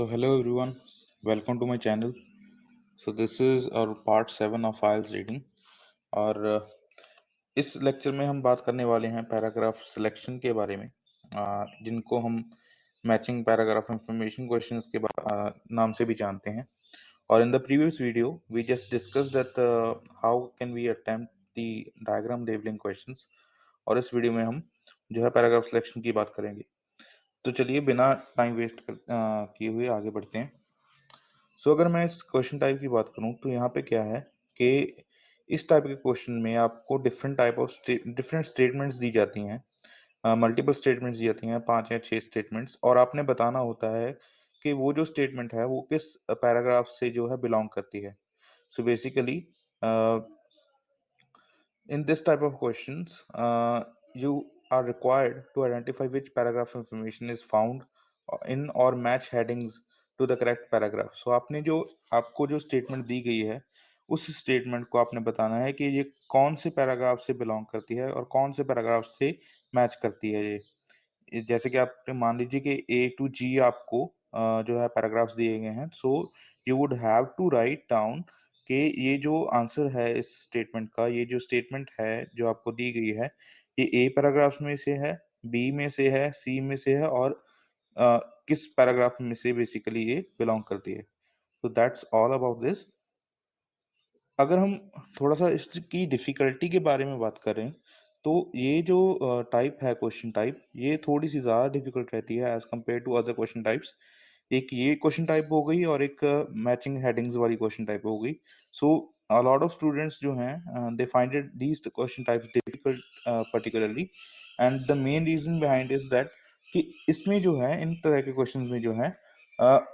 So hello everyone, welcome to my channel. So this is our part 7 of IELTS reading और इस lecture में हम बात करने वाले हैं पैराग्राफ सिलेक्शन के बारे में, जिनको हम मैचिंग पैराग्राफ इंफॉर्मेशन क्वेश्चंस के नाम से भी जानते हैं। और in the previous video we just discuss that how can we attempt the diagram labelling questions, और इस वीडियो में हम जो है पैराग्राफ सिलेक्शन की बात करेंगे। तो चलिए बिना टाइम वेस्ट किए हुए आगे बढ़ते हैं। सो अगर मैं इस क्वेश्चन टाइप की बात करूं तो यहाँ पे क्या है कि इस टाइप के क्वेश्चन में आपको different type of different statements दी जाती हैं, मल्टीपल स्टेटमेंट्स दी जाती हैं, 5 या 6 स्टेटमेंट्स, और आपने बताना होता है कि वो जो स्टेटमेंट है वो किस पैराग्राफ से जो है बिलोंग करती है। So basically in this type of questions, you are required to identify which paragraph information is found in or match headings to the correct paragraph. So आपने जो आपको जो स्टेटमेंट दी गई है उस स्टेटमेंट को आपने बताना है कि ये कौन से पैराग्राफ से बिलोंग करती है और कौन से पैराग्राफ से मैच करती है। ये जैसे कि आपने मान लीजिए कि ए टू जी आपको जो है पैराग्राफ्स दिए गए हैं, so you would have to write down कि ये जो आंसर है इस स्टेटमेंट का, ये जो स्टेटमेंट है जो आपको दी गई है, ये ए पैराग्राफ में से है, बी में से है, सी में से है, और अ, किस पैराग्राफ में से बेसिकली ये बिलोंग करती है। तो दैट्स ऑल अबाउट दिस। अगर हम थोड़ा-सा इसकी डिफ़िकल्टी के बारे में बात करें, तो ये जो टाइप है क्वेश्चन टाइप, ये थोड़ी-सी ज़्यादा डिफ़िकल्ट रहती है as compare to other question types. एक ये क्वेश्चन टाइप हो गई और एक मैचिंग हेडिंग्स वाली क्वेश्चन टाइप हो गई। So a lot of students जो हैं they find it these question types difficult particularly, and the main reason behind is that कि इसमें जो है, इन तरह के क्वेश्चंस में जो है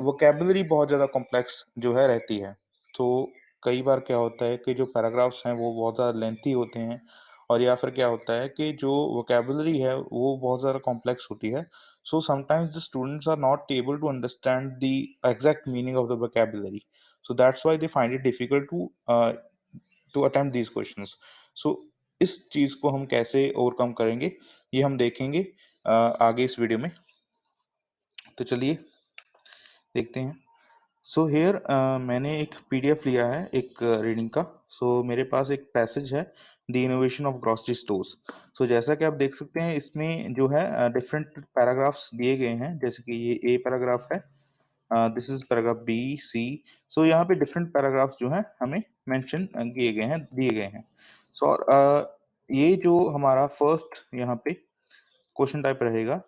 वोकैब्युलरी बहुत ज़्यादा कॉम्प्लेक्स जो है रहती है। तो कई बार क्या होता है कि जो पैराग्राफ्स हैं वो बहुत ज़्यादा लेंथी होते हैं, और या फिर क्या होता है कि जो वोकैबुलरी है वो बहुत ज़्यादा कॉम्प्लेक्स होती है। So sometimes the students are not able to understand the exact meaning of the vocabulary, so that's why they find it difficult to attempt these questions. So इस चीज़ को हम कैसे ओवरकम करेंगे ये हम देखेंगे आगे इस वीडियो में। तो चलिए देखते हैं। सो हेयर मैंने एक पीडीएफ लिया है एक रीडिंग का। सो मेरे पास एक पैसेज है, the innovation of grocery stores. So जैसा कि आप देख सकते हैं इसमें जो है डिफरेंट पैराग्राफ्स दिए गए हैं, जैसे कि ये ए पैराग्राफ है, this is paragraph B C. So यहाँ पे डिफरेंट पैराग्राफ्स जो हैं हमें मेंशन किए गए हैं, दिए गए हैं। सो ये जो हमारा फर्स्ट यहाँ पे क्वेश्चन टाइप रहेगा,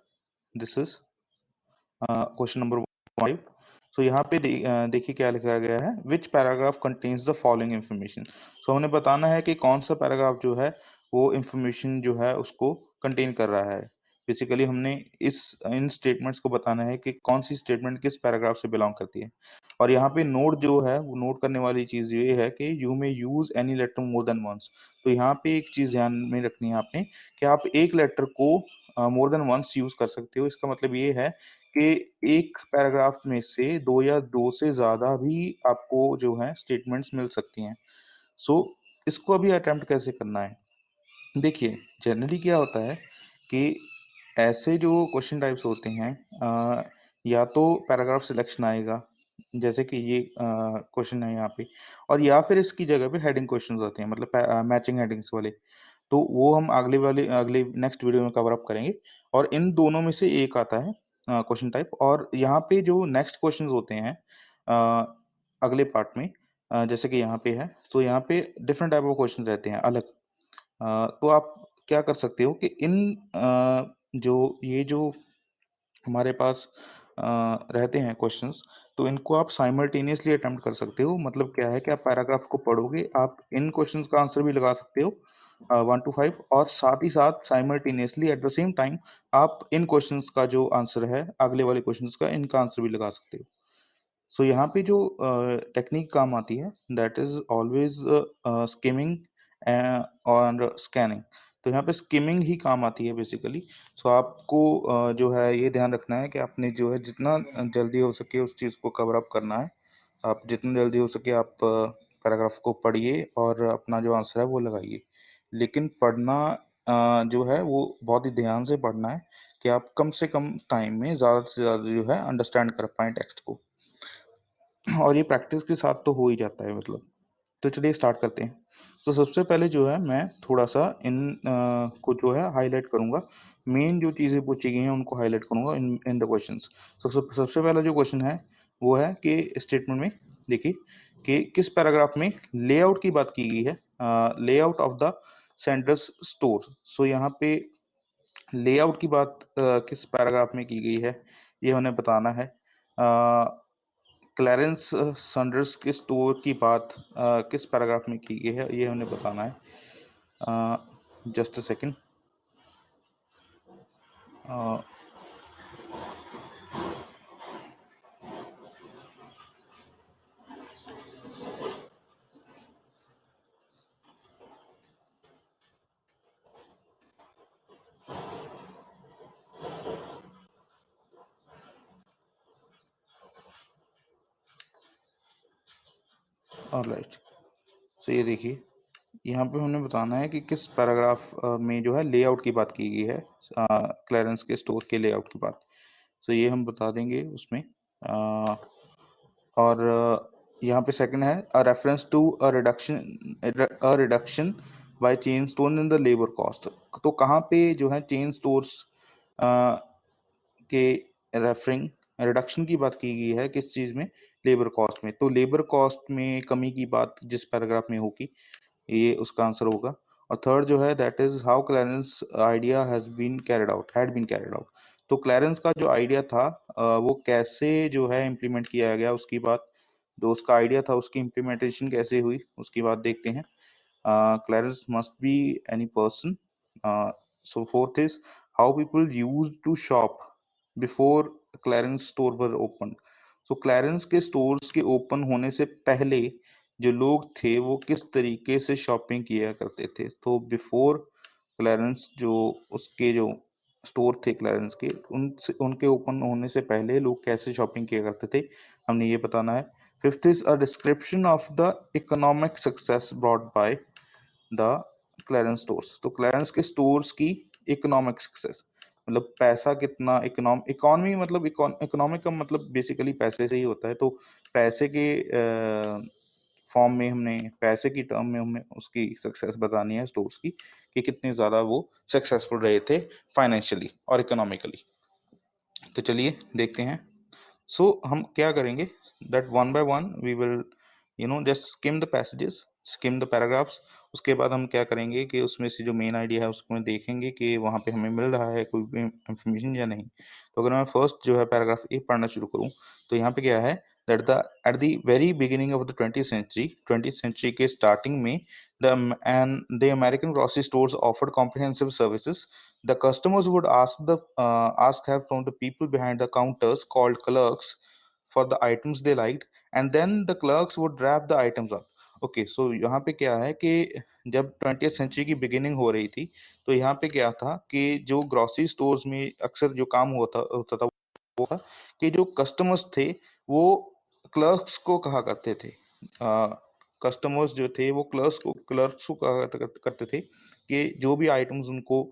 this is question number 5। So यहाँ पे देखिए क्या लिखा गया है, which paragraph contains the following information. So हमें बताना है कि कौन सा पैराग्राफ जो है वो इन्फॉर्मेशन जो है उसको कंटेन कर रहा है। बेसिकली हमने इस इन स्टेटमेंट्स को बताना है कि कौन सी स्टेटमेंट किस पैराग्राफ से बिलोंग करती है। और यहाँ पे नोट जो है वो नोट करने वाली चीज़ ये है कि you may use any letter more than once. तो यहाँ पे एक चीज़ ध्यान में रखनी है आपने कि आप एक लेटर को मोर देन वंस यूज कर सकते हो। इसका मतलब ये है कि एक पैराग्राफ में से 2 या 2 से ज़्यादा भी आपको जो है स्टेटमेंट्स मिल सकती हैं। सो इसको अभी अटेम्प्ट कैसे करना है? देखिए, जनरली क्या होता है कि ऐसे जो क्वेश्चन टाइप्स होते हैं, या तो पैराग्राफ सिलेक्शन आएगा, जैसे कि ये क्वेश्चन है यहाँ पे, और या फिर इसकी जगह पे हेडिंग क्वेश्चंस आते हैं, मतलब मैचिंग हेडिंग्स वाले। तो वो हम अगले नेक्स्ट वीडियो में कवर अप करेंगे, और इन दोनों में से एक आता है क्वेश्चन टाइप। और यहाँ पे जो नेक्स्ट क्वेश्चंस होते हैं अ, अगले पार्ट में, जैसे कि यहाँ पे है, तो यहाँ पे डिफरेंट टाइप ऑफ क्वेश्चन रहते हैं अलग। तो आप क्या कर सकते हो कि इन जो ये जो हमारे पास रहते हैं क्वेश्चंस, तो इनको आप साइमल्टेनियसली अटेम्प्ट कर सकते हो। मतलब क्या है कि आप पैराग्राफ को पढ़ोगे, आप इन क्वेश्चंस का आंसर भी लगा सकते हो 1 टू 5, और साथ ही साथ simultaneously at the same time आप इन क्वेश्चंस का जो आंसर है अगले वाले क्वेश्चंस का, इनका आंसर भी लगा सकते हो। सो यहाँ पे जो टेक्निक काम आती है, दैट इज ऑलवेज स्किमिंग और स्कैनिंग। तो यहाँ पे स्किमिंग ही काम आती है बेसिकली। सो आपको जो है ये ध्यान रखना है कि आपने जो है जितना जल्दी हो सके उस चीज़ को कवर अप करना है। आप जितना जल्दी हो सके आप पैराग्राफ को पढ़िए और अपना जो आंसर है वो लगाइए। लेकिन पढ़ना जो है वो बहुत ही ध्यान से पढ़ना है कि आप कम से कम टाइम में ज़्यादा से ज़्यादा जो है अंडरस्टैंड कर पाएँ टेक्स्ट को। और ये प्रैक्टिस के साथ तो हो ही जाता है मतलब। तो चलिए स्टार्ट करते हैं। तो सबसे पहले जो है मैं थोड़ा-सा इन को जो है हाइलाइट करूँगा। मेन जो चीज़ें पूछी गई हैं उनको हाइलाइट करूँगा इन इन द क्वेश्चंस। सबसे सबसे पहला जो क्वेश्चन है वो है कि स्टेटमेंट में देखिए कि किस पैराग्राफ में लेआउट की बात की गई है। Layout of the Saunders store. So यहाँ पे लेआउट की बात किस पैराग्राफ में की गई है ये हमें बताना है। क्लैरेंस सैंडर्स के स्टोर की बात किस पैराग्राफ में की गई है ये हमें बताना है। Just a second. ऑलराइट। सो ये देखिए यहाँ पे हमें बताना है कि किस पैराग्राफ में जो है लेआउट की बात की गई है। क्लैरेंस के स्टोर के लेआउट की बात। सो ये हम बता देंगे उसमें। अ, और यहाँ पे सेकंड है a reference to a reduction by chain store in the labour cost. तो कहाँ पे जो है चेन स्टोर्स के रेफरिंग रिडक्शन की बात की गई है किस चीज़ में? लेबर कॉस्ट में। तो लेबर कॉस्ट में कमी की बात जिस पैराग्राफ में होगी ये उसका आंसर होगा। और थर्ड जो है that is how Clarence idea has been carried out had been carried out. तो क्लैरेंस का जो आइडिया था वो कैसे जो है इम्प्लीमेंट किया गया उसकी बात। जो उसका आइडिया था उसकी इम्प्लीमेंटेशन कैसे हुई उसकी बात देखते हैं। Clarence must be any person. So fourth is how people used to shop before Clarence store were opened. So Clarence के stores के open होने से पहले जो लोग थे वो किस तरीके से शॉपिंग किया करते थे। तो बिफोर क्लैरेंस जो उसके जो स्टोर थे क्लैरेंस के उनसे उनके ओपन होने से पहले लोग कैसे शॉपिंग किया करते थे हमने ये बताना है। Fifth is a description of the economic success brought by the Clarence stores. तो क्लैरेंस के स्टोर्स की इकोनॉमिक सक्सेस मतलब पैसा कितना इकोनॉमी मतलब इकोनॉमिक का मतलब बेसिकली पैसे से ही होता है। तो पैसे के फॉर्म में हमने पैसे की टर्म में हमें उसकी सक्सेस बतानी है स्टोर्स की कि कितने ज़्यादा वो सक्सेसफुल रहे थे फाइनेंशियली और इकोनॉमिकली। तो चलिए देखते हैं। सो हम क्या करेंगे that one by one we will just skim the passages skim the paragraphs. उसके बाद हम क्या करेंगे कि उसमें से जो मेन आइडिया है उसको देखेंगे कि वहाँ पे हमें मिल रहा है कोई भी इंफॉर्मेशन या नहीं। तो अगर मैं फर्स्ट जो है पैराग्राफ ए पढ़ना शुरू करूँ तो यहाँ पे क्या है that the at the very beginning of the 20th century के स्टार्टिंग में the American grocery stores offered comprehensive services. The customers would ask help from the people behind the counters called clerks for the items they liked, and then the clerks would wrap the items up. Okay so यहाँ पे क्या है कि जब 20th century की beginning हो रही थी तो यहाँ पे क्या था कि जो ग्रोसरी स्टोर्स में अक्सर जो काम होता होता था वो था कि जो कस्टमर्स थे वो क्लर्क्स को कहा करते थे। कस्टमर्स जो थे वो क्लर्क्स को कहा करते थे कि जो भी आइटम्स उनको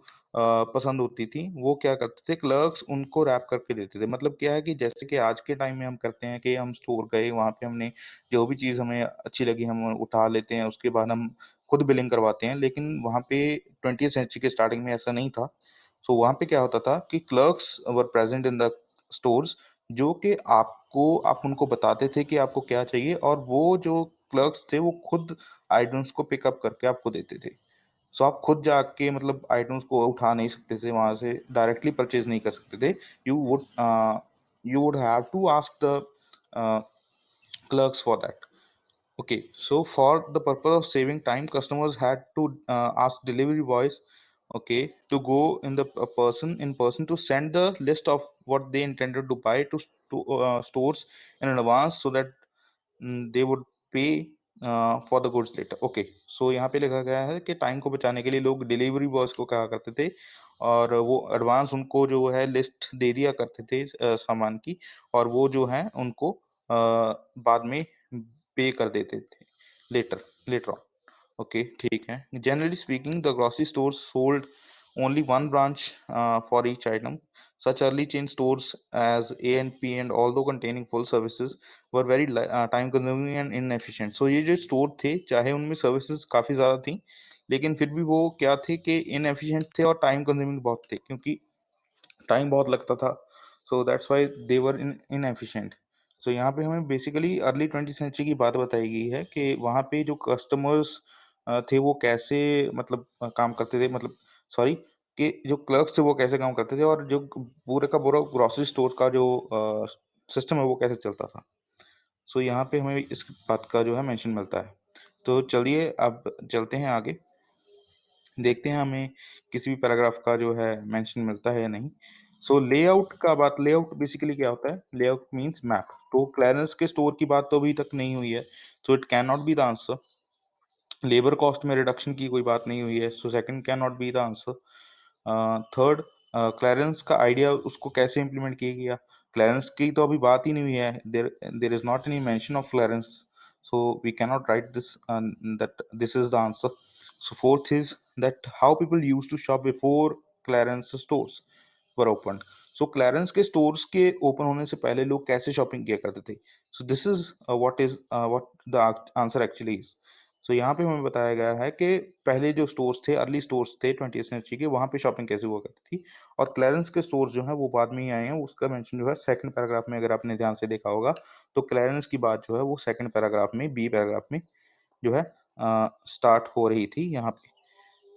पसंद होती थी वो क्या करते थे क्लर्क्स उनको रैप करके देते थे। मतलब क्या है कि जैसे कि आज के टाइम में हम करते हैं कि हम स्टोर गए वहाँ पे हमने जो भी चीज़ हमें अच्छी लगी हम उठा लेते हैं उसके बाद हम खुद बिलिंग करवाते हैं। लेकिन वहाँ पे 20th सेंचुरी के स्टार्टिंग में ऐसा नहीं था। सो वहाँ पे क्या होता था कि clerks were present in the stores जो कि आप उनको बताते थे कि आपको क्या चाहिए और वो जो क्लर्क्स थे वो खुद आइटम्स को पिकअप करके आपको देते थे। सो आप खुद जाके मतलब आइटम्स को उठा नहीं सकते थे वहाँ से डायरेक्टली परचेज नहीं कर सकते थे। You would you would have to ask the clerks for that. Okay, so for the purpose of saving time, customers had to ask delivery boys, okay, to go in the in person to send the list of what they intended to buy to stores in advance so that they would pay for the goods later. Okay, so यहाँ पे लिखा गया है कि time को बचाने के लिए लोग डिलीवरी बॉयज को कहा करते थे और वो एडवांस उनको जो है लिस्ट दे दिया करते थे सामान की और वो जो है उनको बाद में पे कर देते थे लेटर लेटर ऑन। ओके ठीक है। Generally speaking the grocery store sold only one branch for each item. Such early chain stores as A and P, and although containing full services, were very time consuming and inefficient. So ये जो store थे, चाहे उनमें services काफ़ी ज़्यादा थी, लेकिन फिर भी वो क्या थे कि इनएफिशिएंट थे और टाइम कंज्यूमिंग बहुत थे, क्योंकि टाइम बहुत लगता था। So that's why they were inefficient. So यहाँ पे हमें बेसिकली अर्ली 20th सेंचुरी की बात बताई गई है कि वहाँ पे जो कस्टमर्स थे वो कैसे मतलब काम करते थे, मतलब सॉरी, कि जो क्लर्क्स थे वो कैसे काम करते थे, और जो पूरे का पूरा ग्रोसरी स्टोर का जो सिस्टम है वो कैसे चलता था। सो यहाँ पे हमें इस बात का जो है मेंशन मिलता है। तो चलिए अब चलते हैं आगे, देखते हैं हमें किसी भी पैराग्राफ का जो है मेंशन मिलता है या नहीं। सो लेआउट का बात, लेआउट बेसिकली क्या होता है? Layout means map. तो क्लैरेंस के स्टोर की बात तो अभी तक नहीं हुई है, तो it can not be the answer. Labour cost में रिडक्शन की कोई बात नहीं हुई है, so second can not be the answer. Third, Clarence का आइडिया उसको कैसे इंप्लीमेंट किया गया, क्लैरेंस की तो अभी बात ही नहीं हुई है, there is not any mention of Clarence, so we cannot write this that this is the answer. So fourth is that how people used to shop before Clarence stores were opened. So Clarence के stores के open होने से पहले लोग कैसे shopping किया करते थे? So this is what the answer actually is. So यहाँ पे हमें बताया गया है कि पहले जो स्टोर्स थे, अर्ली स्टोर्स थे 20th सेंचुरी के, वहाँ पे शॉपिंग कैसे हुआ करती थी, और क्लैरेंस के स्टोर्स जो हैं वो बाद में ही आए हैं। उसका मेंशन जो है सेकंड पैराग्राफ में, अगर आपने ध्यान से देखा होगा, तो क्लैरेंस की बात जो है वो सेकंड पैराग्राफ में, बी पैराग्राफ में जो है स्टार्ट हो रही थी। यहाँ पे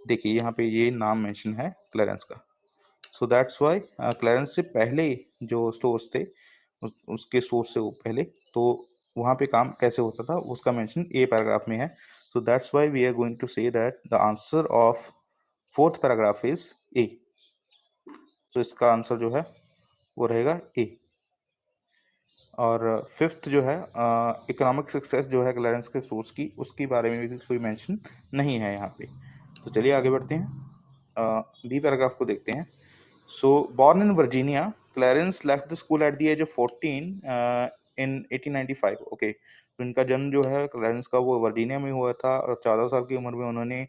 देखिए, यहाँ पे ये नाम मेंशन है क्लैरेंस का। सो दैट्स वाई क्लैरेंस से पहले जो स्टोर्स थे, उसके सोर्स से वो पहले, तो वहाँ पे काम कैसे होता था उसका मेंशन ए पैराग्राफ में है। So that's why we are going to say that the answer of fourth paragraph is A. तो इसका आंसर जो है वो रहेगा ए। और फिफ्थ जो है, इकोनॉमिक सक्सेस जो है क्लैरेंस के सोर्स की, उसके बारे में भी कोई मेंशन नहीं है यहाँ पे। तो चलिए आगे बढ़ते हैं, बी पैराग्राफ को देखते हैं। So born in Virginia, Clarence left the school at the age of 14 in 1895। Okay, तो इनका जन्म जो है क्लैरेंस का वो वर्जीनिया में हुआ था, और 14 साल की उम्र में उन्होंने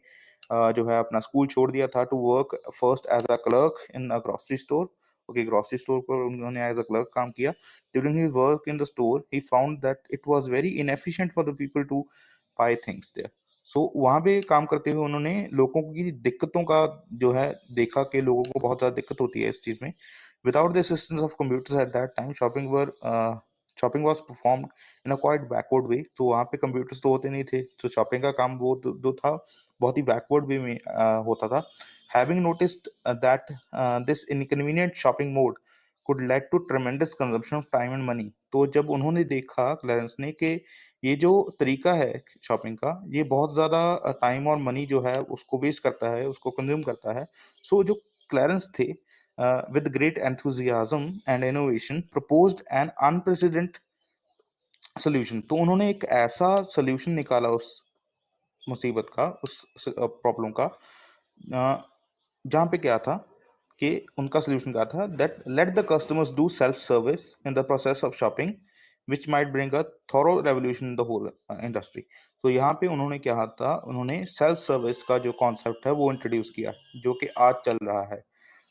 जो है अपना स्कूल छोड़ दिया था to work first as a clerk in a grocery store. Okay, grocery store पर उन्होंने एज अ क्लर्क काम किया। During his work in the store he found that it was very inefficient for the people to buy things there. So वहाँ पे काम करते हुए उन्होंने लोगों की दिक्कतों का जो है देखा, कि लोगों को बहुत ज़्यादा दिक्कत होती है इस चीज़ में। Without the assistance of computers at that time, shopping was performed in a quite backward way. तो वहाँ पे कंप्यूटर्स तो होते नहीं थे, तो शॉपिंग का काम वो जो था बहुत ही बैकवर्ड वे में होता था। Having noticed that this inconvenient shopping mode could lead to tremendous consumption of time and money। तो जब उन्होंने देखा क्लैरेंस ने कि ये जो तरीका है शॉपिंग का, ये बहुत ज़्यादा टाइम और मनी जो है उसको वेस्ट करता है, उसको कंज्यूम करता है। सो जो क्लैरेंस थे, with great enthusiasm and innovation proposed an unprecedented solution. तो उन्होंने एक ऐसा सोल्यूशन निकाला उस मुसीबत का, उस प्रॉब्लम का, जहाँ पे क्या था कि उनका सोल्यूशन क्या था, that let the customers do self service in the process of shopping which might bring a thorough revolution in the whole industry. तो यहाँ पे उन्होंने क्या था, उन्होंने सेल्फ सर्विस का जो कॉन्सेप्ट है वो इंट्रोड्यूस किया, जो कि आज चल रहा है।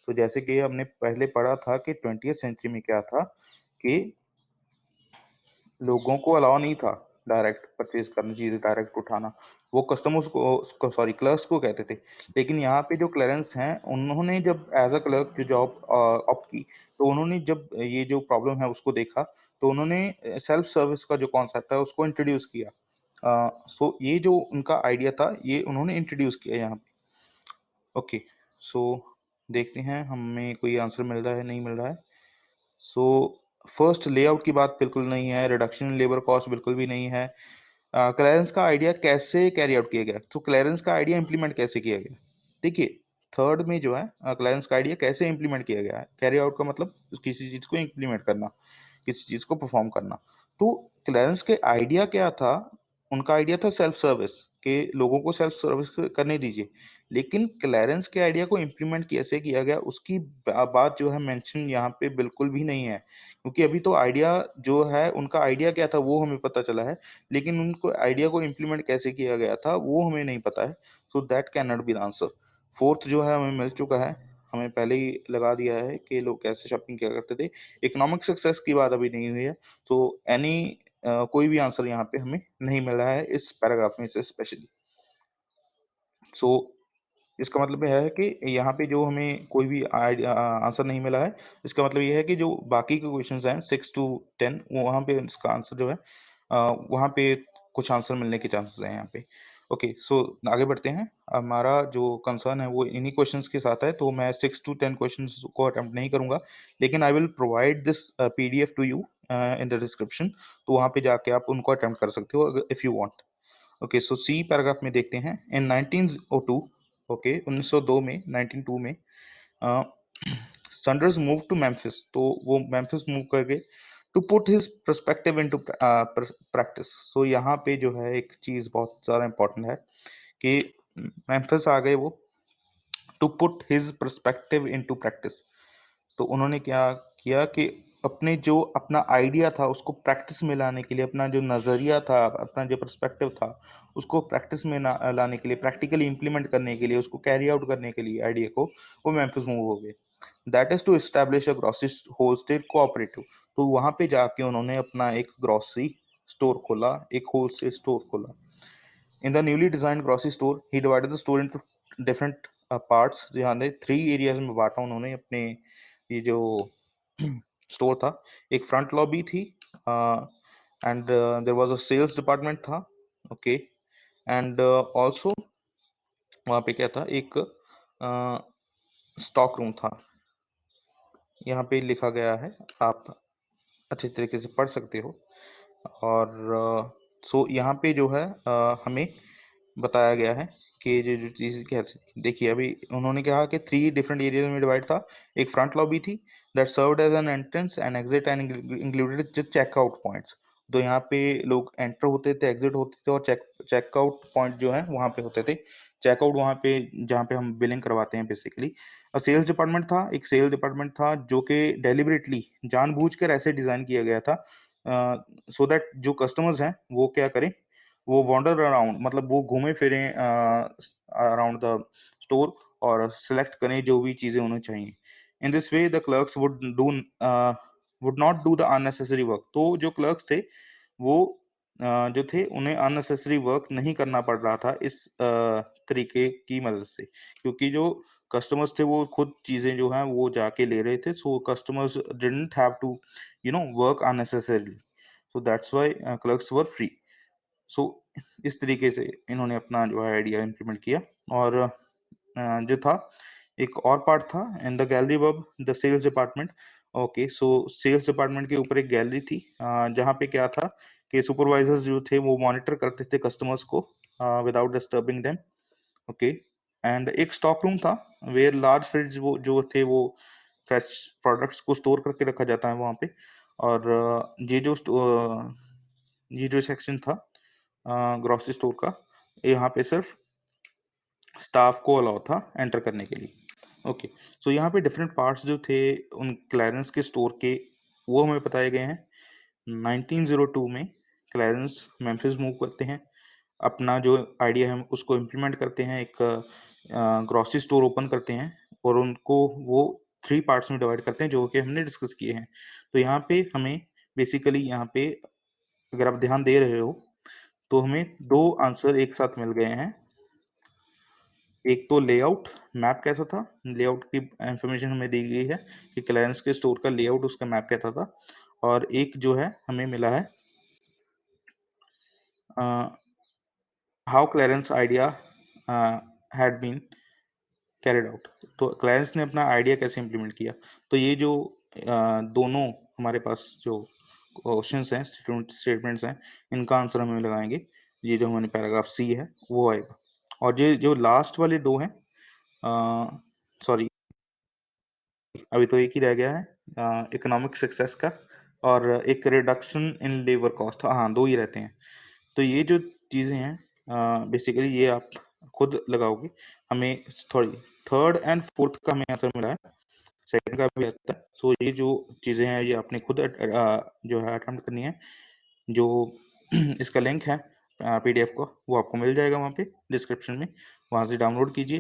तो जैसे कि हमने पहले पढ़ा था कि 20th सेंचुरी में क्या था, कि लोगों को अलाउ नहीं था डायरेक्ट परचेज करना, चीज़ें डायरेक्ट उठाना, वो कस्टमर्स को सॉरी क्लर्क्स को कहते थे। लेकिन यहाँ पे जो क्लरेंस हैं, उन्होंने जब एज अ क्लर्क जो जॉब ऑप्ट की, तो उन्होंने जब ये जो प्रॉब्लम है उसको देखा, तो उन्होंने सेल्फ सर्विस का जो कॉन्सेप्ट है उसको इंट्रोड्यूस किया। सो ये जो उनका आइडिया था, ये उन्होंने इंट्रोड्यूस किया यहाँ पे। ओके, सो देखते हैं हमें कोई आंसर मिल रहा है, नहीं मिल रहा है। सो फर्स्ट, लेआउट की बात बिल्कुल नहीं है, रिडक्शन इन लेबर कॉस्ट बिल्कुल भी नहीं है। क्लैरेंस का आइडिया कैसे कैरी आउट किया गया, तो क्लैरेंस का आइडिया इंप्लीमेंट कैसे किया गया? देखिए, थर्ड में जो है क्लैरेंस का आइडिया कैसे इंप्लीमेंट किया गया है, कैरी आउट का मतलब किसी चीज़ को इंप्लीमेंट करना, किसी चीज़ को परफॉर्म करना। तो क्लैरेंस के आइडिया क्या था? उनका आइडिया था सेल्फ सर्विस, के लोगों को सेल्फ सर्विस करने दीजिए। लेकिन क्लैरेंस के आइडिया को इम्प्लीमेंट कैसे किया गया, उसकी बात जो है मेंशन यहाँ पे बिल्कुल भी नहीं है, क्योंकि अभी तो आइडिया जो है, उनका आइडिया क्या था वो हमें पता चला है, लेकिन उनको आइडिया को इम्प्लीमेंट कैसे किया गया था वो हमें नहीं पता है। So that can not be the answer. Fourth जो है हमें मिल चुका है, हमें पहले ही लगा दिया है कि लोग कैसे शॉपिंग किया करते थे। इकोनॉमिक सक्सेस की बात अभी नहीं हुई है, तो एनी कोई भी आंसर यहाँ पे हमें नहीं मिला है इस पैराग्राफ में से स्पेशली। सो इसका मतलब यह है कि यहाँ पे जो हमें कोई भी आंसर नहीं मिला है, इसका मतलब ये है कि जो बाकी के क्वेश्चंस हैं 6 टू 10 वहाँ पे इसका आंसर जो है वहाँ पे कुछ आंसर मिलने के चांसेस हैं यहाँ पे। ओके, सो आगे बढ़ते हैं। हमारा जो कंसर्न है वो इन्हीं क्वेश्चंस के साथ है, तो मैं 6 टू 10 क्वेश्चंस को अटेम्प्ट नहीं करूंगा, लेकिन I will provide this PDF to you in the description, तो वहाँ पे जाके आप उनको अटेम्प्ट कर सकते हो if you want. Okay, so C paragraph में देखते हैं। इन 1902, ओके 1902 में 1902 में सैंडर्स मूव टू मेम्फिस, तो वो मेम्फिस मूव कर गए to put his perspective into practice. So यहाँ पे जो है एक चीज बहुत ज़्यादा इंपॉर्टेंट है कि मेम्फिस आ गए वो to put his perspective into practice. तो उन्होंने क्या किया कि अपने जो अपना आइडिया था उसको प्रैक्टिस में लाने के लिए, अपना जो नज़रिया था, अपना जो पर्सपेक्टिव था, उसको प्रैक्टिस में लाने के लिए, प्रैक्टिकली इंप्लीमेंट करने के लिए, उसको कैरी आउट करने के लिए आइडिया को, वो मेम्फिस मूव हो गए। That is to establish a grocery wholesale cooperative. तो वहां पे जाके उन्होंने अपना एक ग्रोसरी स्टोर खोला, एक होलसेल स्टोर खोला। In the newly designed grocery store, he divided the store into different parts, जहाँ ने 3 एरियाज में बांटा उन्होंने अपने ये जो स्टोर था। एक फ्रंट लॉबी थी, and there was a sales department था। ओके, एंड ऑल्सो वहाँ पे क्या था, एक स्टॉक रूम था। यहाँ पे लिखा गया है, आप अच्छी तरीके से पढ़ सकते हो। और सो यहाँ पे जो है हमें बताया गया है कि जो जो चीज़ कैसे, देखिए अभी उन्होंने कहा कि 3 डिफरेंट एरियाज में डिवाइड था। एक फ्रंट लॉबी थी that served as an entrance and exit and included checkout points. तो यहाँ पे लोग एंटर होते थे, एग्जिट होते थे, और चेकआउट पॉइंट जो है वहाँ पे होते थे। चेकआउट वहाँ पे जहाँ पे हम बिलिंग करवाते हैं बेसिकली। सेल्स डिपार्टमेंट था, एक सेल्स डिपार्टमेंट था जो कि डेलिबरेटली जानबूझकर ऐसे डिज़ाइन किया गया था सो दैट जो कस्टमर्स हैं वो क्या करें, वो वॉन्डर अराउंड, मतलब वो घूमे फिरें अराउंड द स्टोर और सेलेक्ट करें जो भी चीज़ें उन्हें चाहिए। In this way the clerks would not do the unnecessary work. तो जो क्लर्क्स थे वो जो थे उन्हें अननेसेसरी वर्क नहीं करना पड़ रहा था इस तरीके की मदद से, क्योंकि जो कस्टमर्स थे वो खुद चीज़ें जो हैं वो जाके ले रहे थे, so customers didn't have to work unnecessarily, so that's why clerks were free. So इस तरीके से इन्होंने अपना जो है आइडिया इम्प्लीमेंट किया। और जो था एक और पार्ट था in the gallery above the sales department. Okay, so sales department के ऊपर एक गैलरी थी जहाँ पे क्या था कि सुपरवाइजर्स जो थे वो मॉनिटर करते थे कस्टमर्स को without disturbing them. Okay, and एक स्टॉक रूम था वेयर लार्ज फ्रिज वो जो थे वो फ्रेश प्रोडक्ट्स को स्टोर करके रखा जाता है वहाँ पे। और ये जो सेक्शन था ग्रोसरी स्टोर का, यहाँ पे सिर्फ स्टाफ को अलाउ था एंटर करने के लिए। ओके, सो यहाँ पे डिफरेंट पार्ट्स जो थे उन क्लैरेंस के स्टोर के, वो हमें बताए गए हैं। 1902 में क्लैरेंस मेम्फिस मूव करते हैं, अपना जो आइडिया है उसको इम्प्लीमेंट करते हैं, एक ग्रोसरी स्टोर ओपन करते हैं, और उनको वो 3 पार्ट्स में डिवाइड करते हैं जो कि हमने डिस्कस किए हैं। तो यहाँ पे हमें बेसिकली यहाँ पे अगर आप ध्यान दे रहे हो तो हमें 2 आंसर एक साथ मिल गए हैं। एक तो लेआउट मैप कैसा था, लेआउट की इंफॉर्मेशन हमें दी गई है कि क्लायंट्स के स्टोर का लेआउट उसका मैप कैसा था। और एक जो है हमें मिला है how Clarence idea had been carried out. तो क्लायंट्स ने अपना आइडिया कैसे इम्प्लीमेंट किया। तो ये जो दोनों हमारे पास जो क्वेश्चंस हैं, स्टेटमेंट्स हैं, इनका आंसर हमें लगाएंगे। ये जो हमारे पैराग्राफ सी है वो आएगा। और ये जो लास्ट वाले 2 हैं, सॉरी अभी तो एक ही रह गया है इकोनॉमिक सक्सेस का, और एक रिडक्शन इन लेबर कॉस्ट। हाँ, 2 ही रहते हैं। तो ये जो चीज़ें हैं बेसिकली ये आप खुद लगाओगे। हमें थोड़ी थर्ड एंड फोर्थ का हमें आंसर मिला है, सेकंड का भी आता है। सो ये जो चीज़ें हैं ये आपने खुद जो है अटेम्प्ट करनी है। जो इसका लिंक है पीडीएफ का वो आपको मिल जाएगा वहाँ पे डिस्क्रिप्शन में, वहाँ से डाउनलोड कीजिए।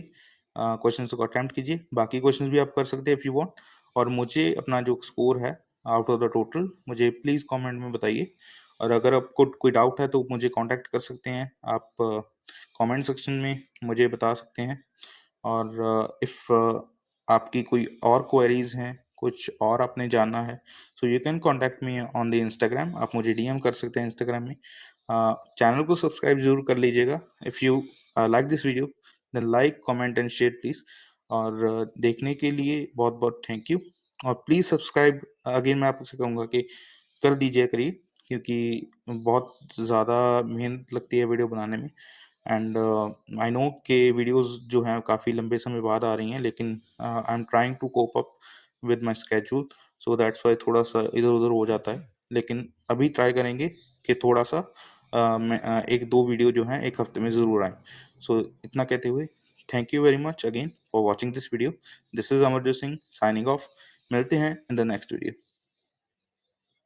क्वेश्चंस को अटेम्प्ट कीजिए, बाकी क्वेश्चंस भी आप कर सकते हैं इफ़ यू वांट। और मुझे अपना जो स्कोर है आउट ऑफ द टोटल मुझे प्लीज़ कमेंट में बताइए। और अगर आपको कोई डाउट है तो मुझे कांटेक्ट कर सकते हैं आप, कमेंट सेक्शन में मुझे बता सकते हैं। और इफ़ आपकी कोई और क्वेरीज हैं, कुछ और आपने जानना है, so you can contact me on the Instagram. आप मुझे डीएम कर सकते हैं इंस्टाग्राम में। चैनल को सब्सक्राइब ज़रूर कर लीजिएगा। If you like this video then like, comment and share please. और देखने के लिए बहुत-बहुत थैंक यू। और प्लीज़ सब्सक्राइब अगेन मैं आपसे कहूँगा कि कर दीजिए करिए, क्योंकि बहुत ज़्यादा मेहनत लगती है वीडियो बनाने में। एंड आई नो कि वीडियोस जो हैं काफ़ी लंबे समय बाद आ रही हैं, लेकिन I am trying to cope up with my schedule, so that's why थोड़ा-सा इधर-उधर हो जाता है। लेकिन अभी ट्राई करेंगे कि थोड़ा-सा 1-2 वीडियो जो हैं 1 हफ्ते में ज़रूर आएँ। सो इतना कहते हुए thank you very much again for watching this video. This is Amarjot Singh signing off. मिलते हैं इन द नेक्स्ट वीडियो।